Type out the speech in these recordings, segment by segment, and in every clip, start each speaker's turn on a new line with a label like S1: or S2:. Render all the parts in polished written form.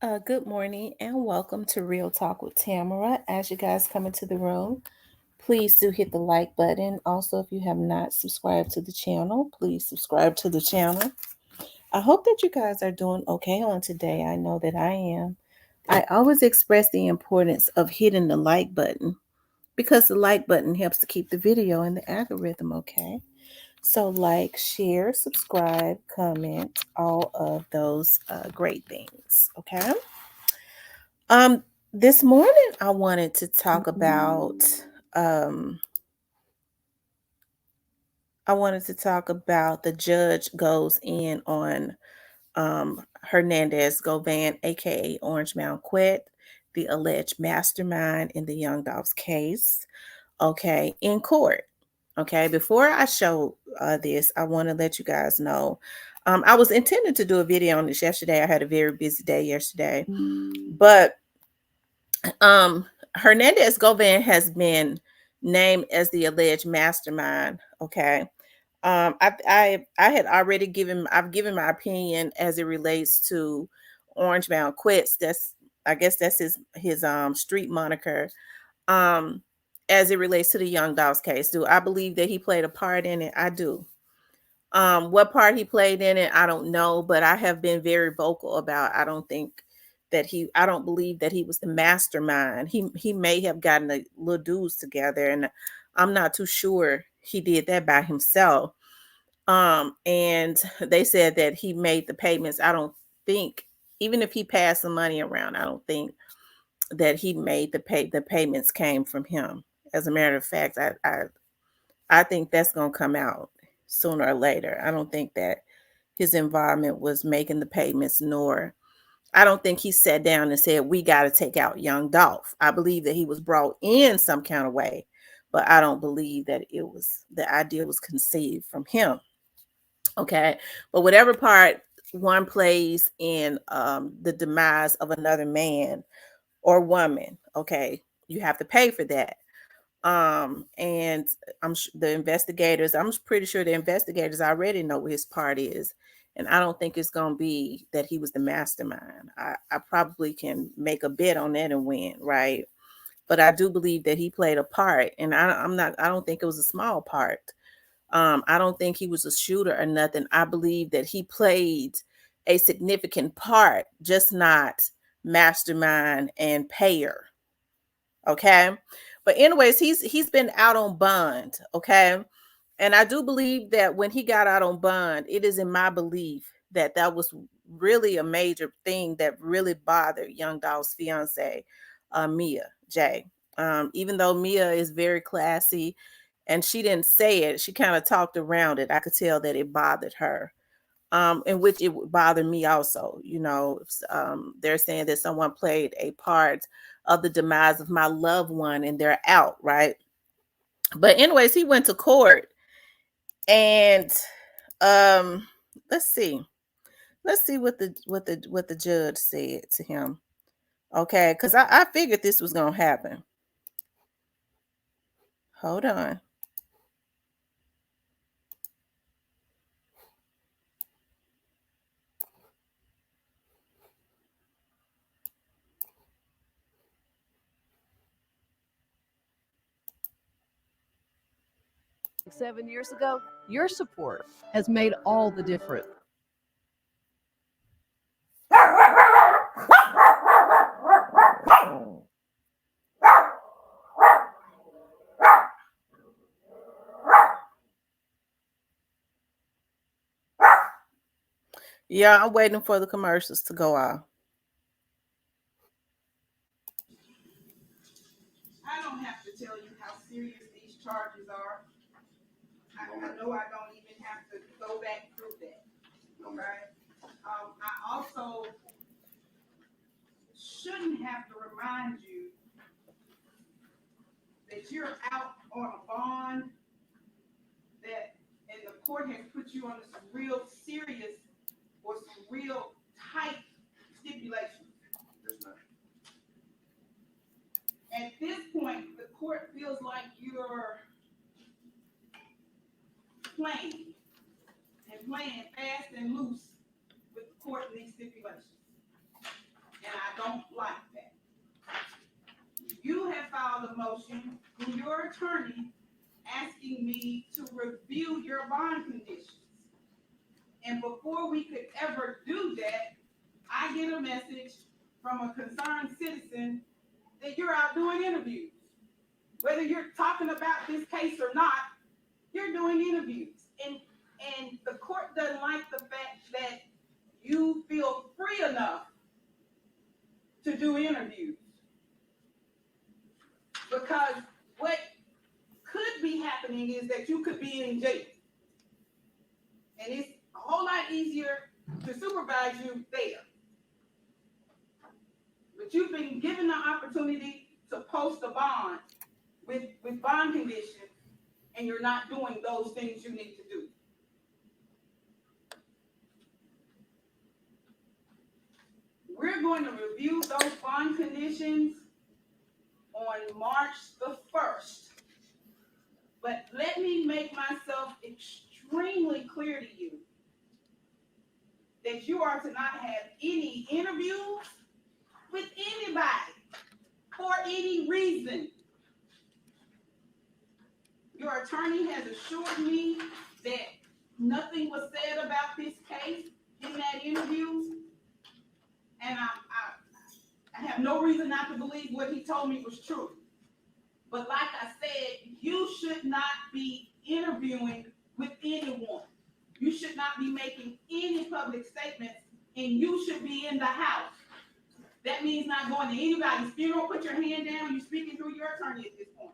S1: Good morning and welcome to Real Talk with Tamara. As you guys come into the room, please do hit the like button. Also, if you have not subscribed to the channel, please subscribe to the channel. I hope that you guys are doing okay on today. I know that I am. I always express the importance of hitting the like button because the like button helps to keep the video in the algorithm, okay? So, like, share, subscribe, comment, all of those great things, okay? Um, this morning I wanted to talk about um the judge goes in on Hernandez Govan, aka Orange Mound Quet, the alleged mastermind in the Young Dolphs case. Okay, in court. Okay, before I show this, I want to let you guys know. I was intending to do a video on this yesterday. I had a very busy day yesterday, but um, Hernandez Govan has been named as the alleged mastermind. Okay. I had already I've given my opinion as it relates to Orange Mound Quits. I guess that's his street moniker. Um, as it relates to the Young Dolphs case. Do I believe that he played a part in it? I do. What part he played in it, I don't know, but I have been very vocal about I don't believe that he was the mastermind. He may have gotten a little dudes together, and I'm not too sure he did that by himself. And they said that he made the payments. I don't think, even if he passed the money around, I don't think that he made the payments came from him. As a matter of fact, I think that's gonna come out sooner or later. I don't think that his involvement was making the payments, nor I don't think he sat down and said, we got to take out young Dolph. I believe that he was brought in some kind of way, but I don't believe that the idea was conceived from him. Okay. But whatever part one plays in the demise of another man or woman, okay, you have to pay for that. And I'm pretty sure the investigators already know what his part is. And I don't think it's going to be that he was the mastermind. I probably can make a bet on that and win, right? But I do believe that he played a part, and I don't think it was a small part. I don't think he was a shooter or nothing. I believe that he played a significant part, just not mastermind and payer. Okay. But anyways, he's been out on bond. Okay. And I do believe that when he got out on bond, it is in my belief that that was really a major thing that really bothered Young Dolph's fiance, Mia J. Even though Mia is very classy and she didn't say it, she kind of talked around it. I could tell that it bothered her. In which it would bother me also. They're saying that someone played a part of the demise of my loved one and they're out, right? But anyways, he went to court and um let's see. Let's see what the judge said to him. Okay, because I figured this was gonna happen. Hold on.
S2: 7 years ago, your support has made all the difference.
S1: Yeah, I'm waiting for the commercials to go off.
S3: I don't have to tell you how serious these charges are. I know I don't even have to go back through that. Okay. I also shouldn't have to remind you that you're out on a bond that, and the court has put you under some real serious or some real tight stipulations. At this point, the court feels like you're playing fast and loose with the court and these stipulations. And don't like that. You have filed a motion through your attorney asking me to review your bond conditions. And before we could ever do that, I get a message from a concerned citizen that you're out doing interviews. Whether you're talking about this case or not, you're doing interviews. And the court doesn't like the fact that you feel free enough to do interviews. Because what could be happening is that you could be in jail. And it's a whole lot easier to supervise you there. But you've been given the opportunity to post a bond with bond conditions, and you're not doing those things you need to do. We're going to review those bond conditions on March the 1st. But let me make myself extremely clear to you that you are to not have any interviews with anybody for any reason. Your attorney has assured me that nothing was said about this case in that interview, and I have no reason not to believe what he told me was true. But like I said, you should not be interviewing with anyone. You should not be making any public statements, and you should be in the house. That means not going to anybody's funeral. Put your hand down. You're speaking through your attorney at this point.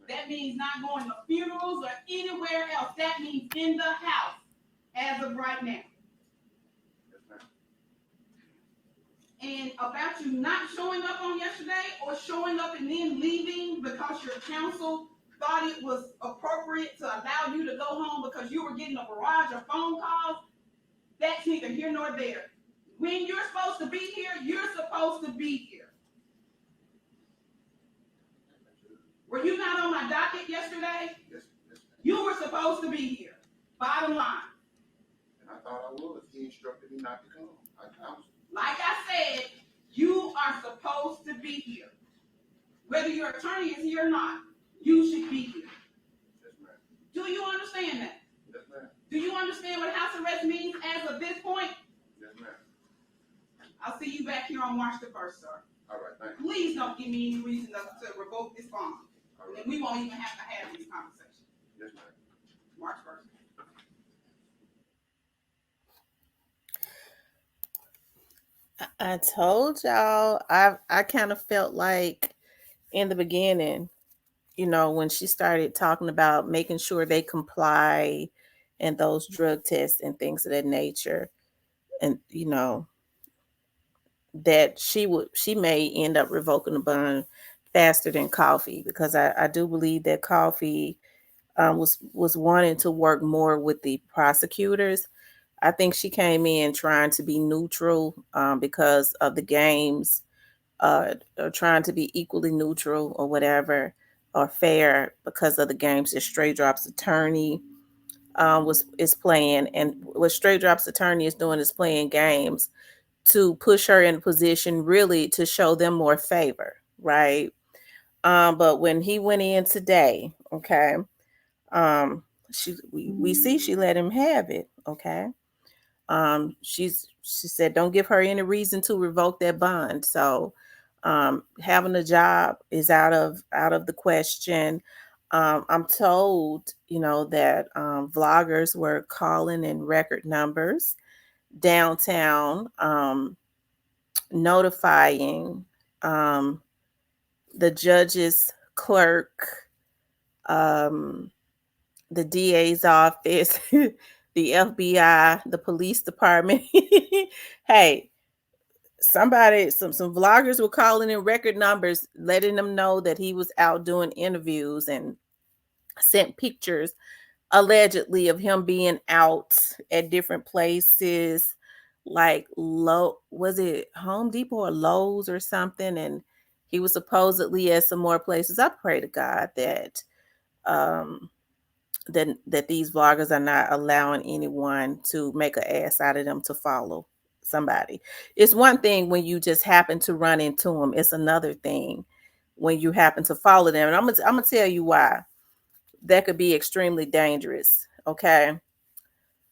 S3: That means not going to funerals or anywhere else. That means in the house as of right now. And about you not showing up on yesterday or showing up and then leaving because your counsel thought it was appropriate to allow you to go home because you were getting a barrage of phone calls, that's neither here nor there. When you're supposed to be here, you're supposed to be here. Were you not on my docket yesterday?
S4: Yes.
S3: You were supposed to be here. Bottom line.
S4: And I thought I was. He instructed me not to come.
S3: Like I said, you are supposed to be here. Whether your attorney is here or not, you should be here.
S4: Yes, ma'am.
S3: Do you understand that?
S4: Yes, ma'am.
S3: Do you understand what house arrest means as of this point?
S4: Yes, ma'am.
S3: I'll see you back here on March the 1st, sir.
S4: All right, thank you.
S3: Please don't give me any reason to revoke this bond.
S4: All right.
S3: And we won't even have to have these conversations.
S4: Yes, ma'am.
S3: March 1st.
S1: I told y'all, I kind of felt like in the beginning, when she started talking about making sure they comply and those drug tests and things of that nature, and that she may end up revoking the bond faster than Coffee, because I do believe that Coffee was wanting to work more with the prosecutors. I think she came in trying to be neutral because of the games, or trying to be equally neutral or whatever, or fair because of the games that Straight Drop's attorney is playing. And what Straight Drop's attorney is doing is playing games to push her in a position really to show them more favor, right? But when he went in today, okay, we see she let him have it, okay. She said don't give her any reason to revoke that bond. So having a job is out of the question. I'm told that vloggers were calling in record numbers downtown, notifying the judge's clerk, the DA's office, the FBI, the police department. Hey, some vloggers were calling in record numbers, letting them know that he was out doing interviews, and sent pictures allegedly of him being out at different places, like was it Home Depot or Lowe's or something, and he was supposedly at some more places. I pray to God that that these vloggers are not allowing anyone to make an ass out of them to follow. somebody. It's one thing when you just happen to run into them. It's another thing when you happen to follow them. And I'm gonna tell you why that could be extremely dangerous. Okay.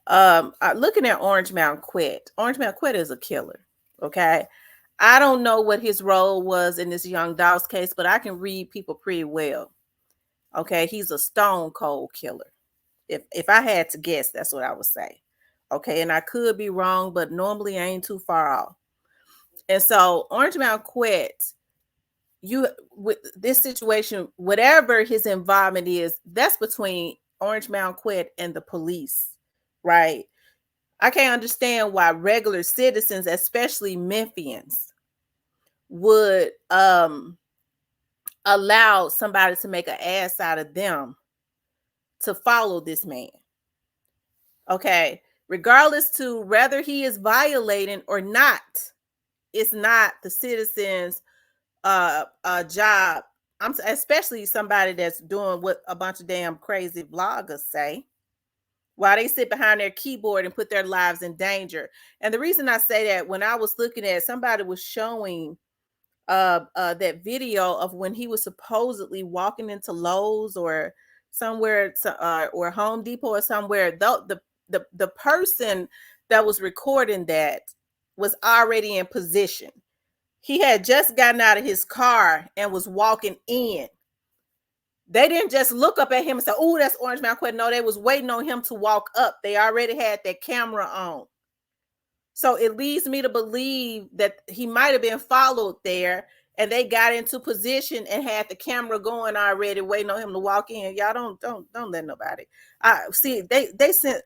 S1: Looking at Orange Mountain Quet. Orange Mountain Quet is a killer. Okay. I don't know what his role was in this Young Dogs case, but I can read people pretty well. Okay. He's a stone cold killer. If I had to guess, that's what I would say. Okay. And I could be wrong, but normally I ain't too far off. And so Orange Mountain Quet, you with this situation, whatever his involvement is, that's between Orange Mountain Quet and the police, right? I can't understand why regular citizens, especially Memphians, would allow somebody to make an ass out of them to follow this man. Okay, regardless to whether he is violating or not, it's not the citizens' job. I'm especially somebody that's doing what a bunch of damn crazy vloggers say, while they sit behind their keyboard and put their lives in danger. And the reason I say that, when I was looking at, somebody was showing that video of when he was supposedly walking into Lowe's or somewhere to, or Home Depot or somewhere. The person that was recording that was already in position. He had just gotten out of his car and was walking in. They didn't just look up at him and say, "Oh, that's Orange Mountain Quet." No, they was waiting on him to walk up. They already had their camera on. So it leads me to believe that he might have been followed there, and they got into position and had the camera going already, waiting on him to walk in. Y'all don't let nobody. See, they sent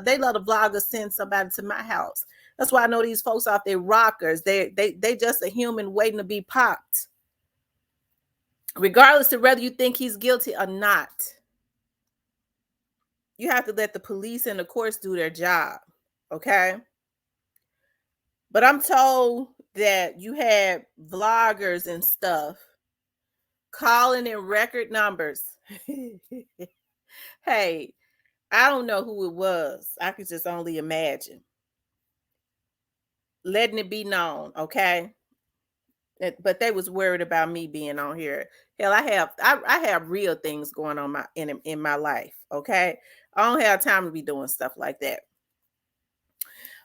S1: they let a vlogger send somebody to my house. That's why I know these folks off their rockers. They just a human waiting to be popped. Regardless of whether you think he's guilty or not, you have to let the police and the courts do their job. Okay. But I'm told that you had vloggers and stuff calling in record numbers. Hey, I don't know who it was. I could just only imagine. Letting it be known, okay? But they was worried about me being on here. Hell, I have real things going on in my life, okay? I don't have time to be doing stuff like that.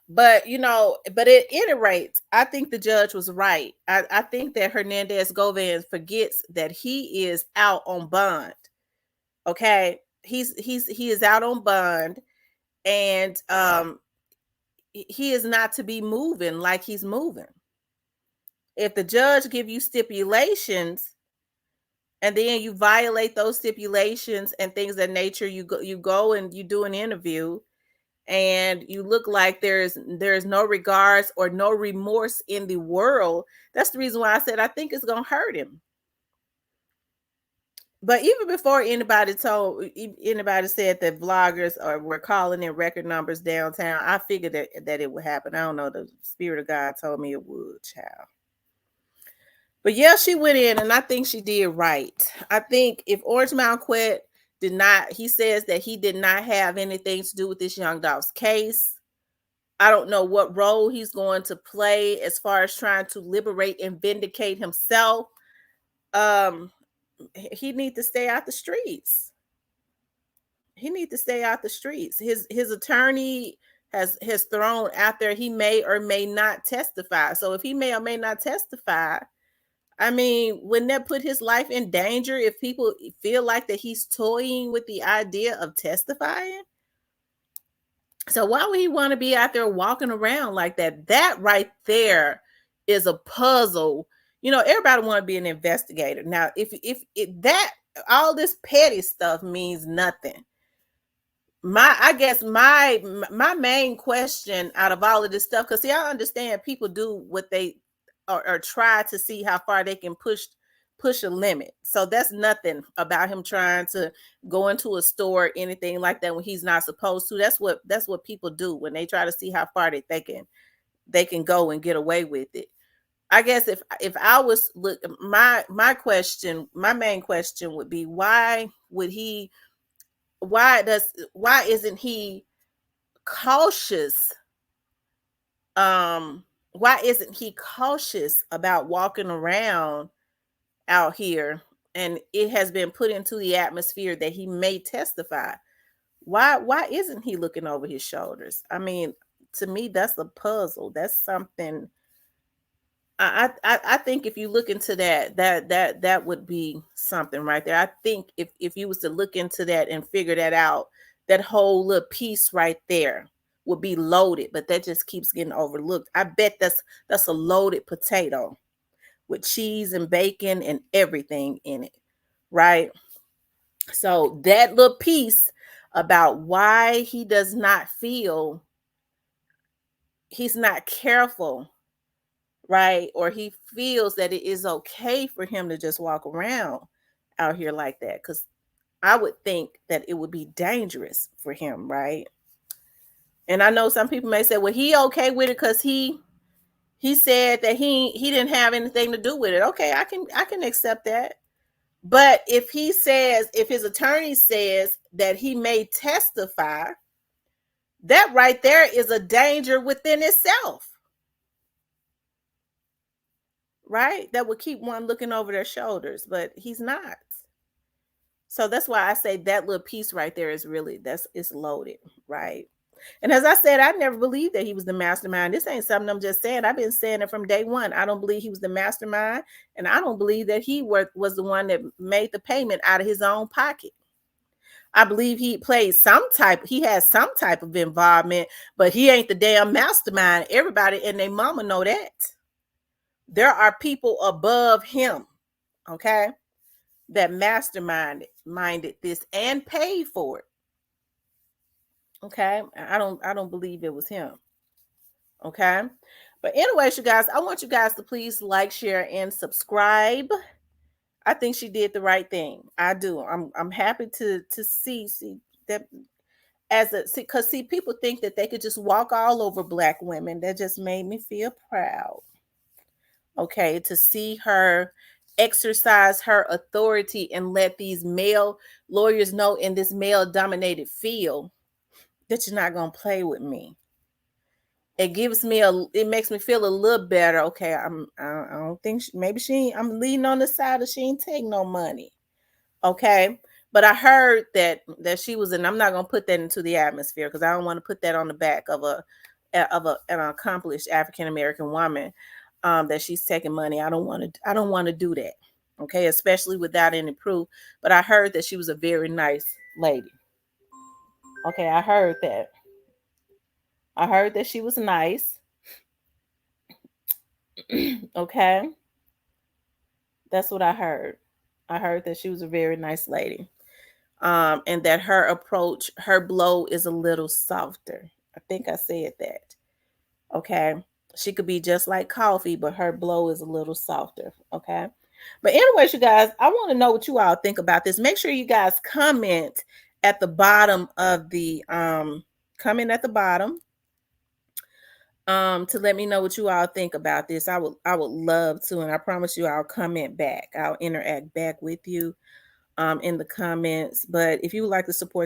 S1: But but at any rate, I think the judge was right. I think that Hernandez Govan forgets that he is out on bond. Okay, he is out on bond, and he is not to be moving like he's moving. If the judge give you stipulations, and then you violate those stipulations and things of that nature, you go and you do an interview, and you look like there's no regards or no remorse in the world. That's the reason why I said I think it's gonna hurt him. But even before anybody said that vloggers were calling in record numbers downtown, I figured that it would happen. I don't know, the Spirit of God told me it would, child. But yeah, she went in, and I think she did right. I think if Orange Mountain Quet he says that he did not have anything to do with this Young Dogs case. I don't know what role he's going to play as far as trying to liberate and vindicate himself. He needs to stay out the streets. He needs to stay out the streets. His attorney has thrown out there he may or may not testify. So if he may or may not testify, I mean, wouldn't that put his life in danger if people feel like that he's toying with the idea of testifying? So why would he want to be out there walking around like that? That right there is a puzzle. Everybody want to be an investigator. Now, if that all this petty stuff means nothing. I guess my main question out of all of this stuff, because see, I understand people do what they or try to see how far they can push a limit. So that's nothing about him trying to go into a store, anything like that, when he's not supposed to. That's what people do when they try to see how far they can go and get away with it. I guess if I was my main question would be, why isn't he cautious why isn't he cautious about walking around out here? And it has been put into the atmosphere that he may testify. Why isn't he looking over his shoulders? I mean, to me, that's a puzzle. That's something. I think if you look into that would be something right there. I think if you was to look into that and figure that out, that whole little piece right there would be loaded, but that just keeps getting overlooked. I bet that's a loaded potato with cheese and bacon and everything in it, right? So that little piece about why he does not feel he's not careful, right? Or he feels that it is okay for him to just walk around out here like that. Because I would think that it would be dangerous for him, right? And I know some people may say, well, he okay with it because he said that he didn't have anything to do with it. Okay, I can accept that. But if his attorney says that he may testify, that right there is a danger within itself, right? That would keep one looking over their shoulders, but he's not. So that's why I say that little piece right there is really it's loaded, right? And as I said, I never believed that he was the mastermind. This ain't something I'm just saying. I've been saying it from day one. I don't believe he was the mastermind, and I don't believe that he was the one that made the payment out of his own pocket. I believe he has some type of involvement, but he ain't the damn mastermind. Everybody and their mama know that. There are people above him, okay, that minded this and paid for it. Okay. I don't believe it was him. Okay. But anyways, you guys, I want you guys to please like, share, and subscribe. I think she did the right thing. I do. I'm happy to see that because people think that they could just walk all over Black women. That just made me feel proud. Okay, to see her exercise her authority and let these male lawyers know in this male dominated field that you're not going to play with me. It makes me feel a little better. Okay, I don't think I'm leaning on the side of she ain't take no money. Okay, but I heard that she was, and I'm not going to put that into the atmosphere because I don't want to put that on the back of an accomplished African American woman, that she's taking money. I don't want to do that. Okay, especially without any proof. But I heard that she was a very nice lady. Okay, I heard that. I heard that she was nice. Okay, that's what I heard. I heard that she was a very nice lady. And that her blow is a little softer. I think I said that. Okay. She could be just like coffee, but her blow is a little softer. Okay. But anyways, you guys, I want to know what you all think about this. Make sure you guys comment at the bottom of the to let me know what you all think about this. I would love to, and I promise you I'll comment back. I'll interact back with you in the comments. But if you would like to support